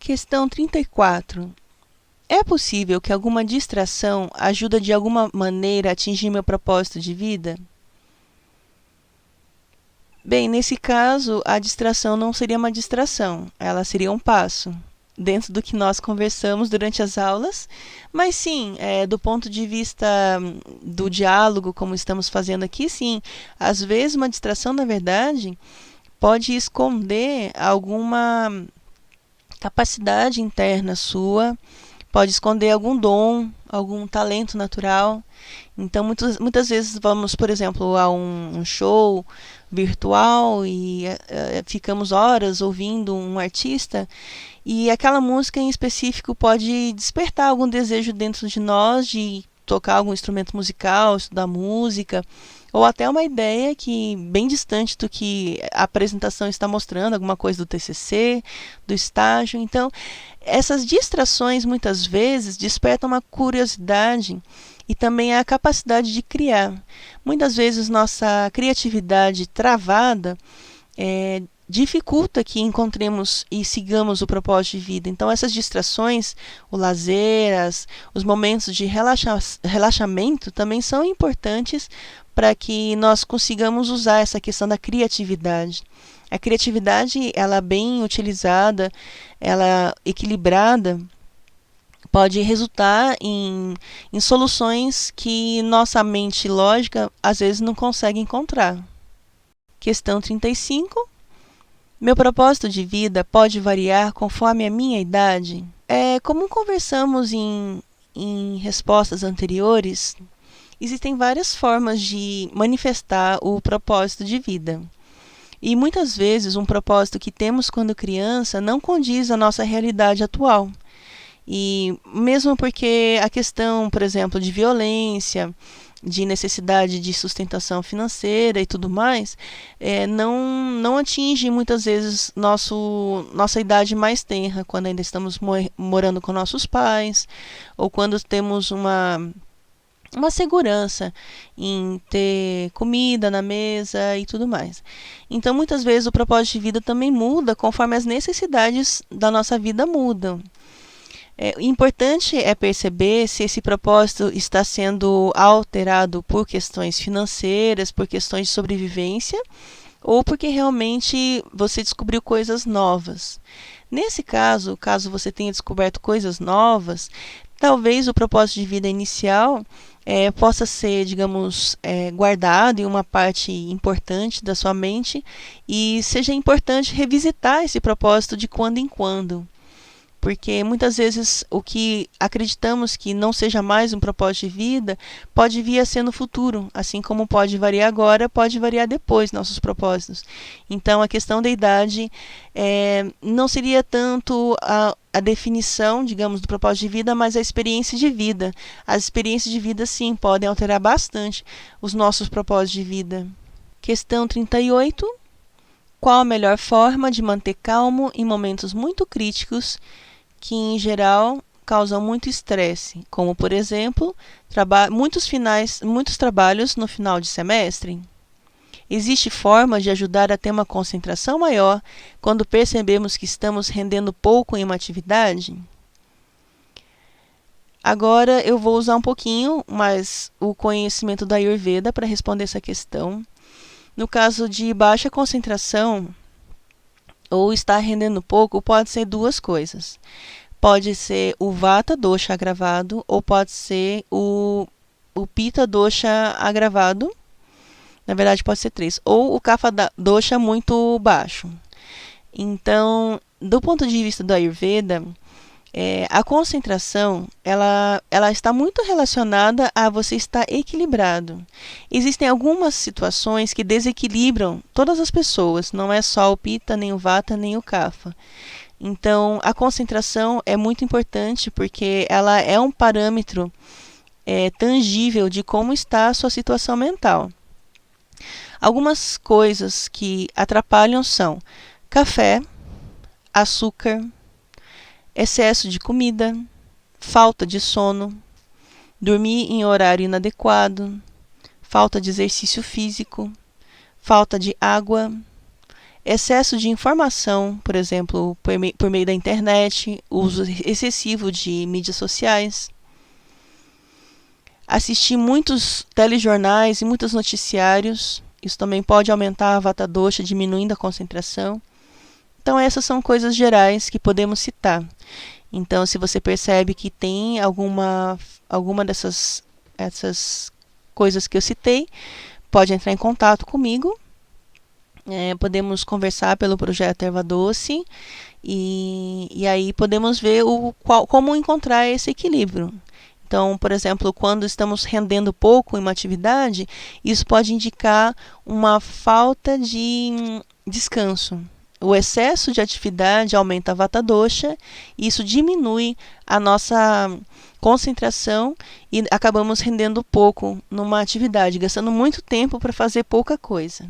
Questão 34. É possível que alguma distração ajude de alguma maneira a atingir meu propósito de vida? Bem, nesse caso, a distração não seria uma distração, ela seria um passo dentro do que nós conversamos durante as aulas, mas sim, do ponto de vista do diálogo, como estamos fazendo aqui, sim, às vezes uma distração, na verdade, pode esconder alguma capacidade interna sua, pode esconder algum dom, algum talento natural. Então, muitas vezes vamos, por exemplo, a um show virtual e ficamos horas ouvindo um artista e aquela música em específico pode despertar algum desejo dentro de nós de tocar algum instrumento musical, estudar música, ou até uma ideia que bem distante do que a apresentação está mostrando, alguma coisa do TCC, do estágio. Então, essas distrações muitas vezes despertam uma curiosidade e também a capacidade de criar. Muitas vezes nossa criatividade travada dificulta que encontremos e sigamos o propósito de vida. Então essas distrações, o lazer, os momentos de relaxamento também são importantes para que nós consigamos usar essa questão da criatividade. A criatividade, ela bem utilizada, ela equilibrada, pode resultar em soluções que nossa mente lógica às vezes não consegue encontrar. Questão 35. Meu propósito de vida pode variar conforme a minha idade? Como conversamos em respostas anteriores, existem várias formas de manifestar o propósito de vida. E muitas vezes um propósito que temos quando criança não condiz à nossa realidade atual. E mesmo porque a questão, por exemplo, de violência, de necessidade de sustentação financeira e tudo mais, não atinge muitas vezes nossa idade mais tenra, quando ainda estamos morando com nossos pais, ou quando temos uma segurança em ter comida na mesa e tudo mais. Então, muitas vezes o propósito de vida também muda conforme as necessidades da nossa vida mudam. O importante é perceber se esse propósito está sendo alterado por questões financeiras, por questões de sobrevivência, ou porque realmente você descobriu coisas novas. Nesse caso você tenha descoberto coisas novas, talvez o propósito de vida inicial possa ser, digamos, guardado em uma parte importante da sua mente e seja importante revisitar esse propósito de quando em quando. Porque muitas vezes o que acreditamos que não seja mais um propósito de vida pode vir a ser no futuro, assim como pode variar agora, pode variar depois nossos propósitos. Então a questão da idade não seria tanto a definição, digamos, do propósito de vida, mas a experiência de vida. As experiências de vida, sim, podem alterar bastante os nossos propósitos de vida. Questão 38. Qual a melhor forma de manter calmo em momentos muito críticos que, em geral, causam muito estresse, como, por exemplo, muitos trabalhos no final de semestre? Existe forma de ajudar a ter uma concentração maior quando percebemos que estamos rendendo pouco em uma atividade? Agora eu vou usar um pouquinho mais o conhecimento da Ayurveda para responder essa questão. No caso de baixa concentração ou estar rendendo pouco, pode ser duas coisas. Pode ser o Vata Dosha agravado ou pode ser o Pitta Dosha agravado. Na verdade, pode ser três. Ou o Kapha Dosha muito baixo. Então, do ponto de vista do Ayurveda, a concentração ela está muito relacionada a você estar equilibrado. Existem algumas situações que desequilibram todas as pessoas, não é só o Pitta, nem o Vata, nem o Kapha. Então, a concentração é muito importante porque ela é um parâmetro tangível de como está a sua situação mental. Algumas coisas que atrapalham são café, açúcar, excesso de comida, falta de sono, dormir em horário inadequado, falta de exercício físico, falta de água, Excesso de informação, por exemplo, por meio da internet, uso excessivo de mídias sociais, assistir muitos telejornais e muitos noticiários, isso também pode aumentar a vata dosha, diminuindo a concentração. Então essas são coisas gerais que podemos citar. Então, se você percebe que tem alguma essas coisas que eu citei, pode entrar em contato comigo. Podemos conversar pelo projeto Erva Doce e aí podemos ver como encontrar esse equilíbrio. Então, por exemplo, quando estamos rendendo pouco em uma atividade, isso pode indicar uma falta de descanso. O excesso de atividade aumenta a vata dosha, e isso diminui a nossa concentração e acabamos rendendo pouco numa atividade, gastando muito tempo para fazer pouca coisa.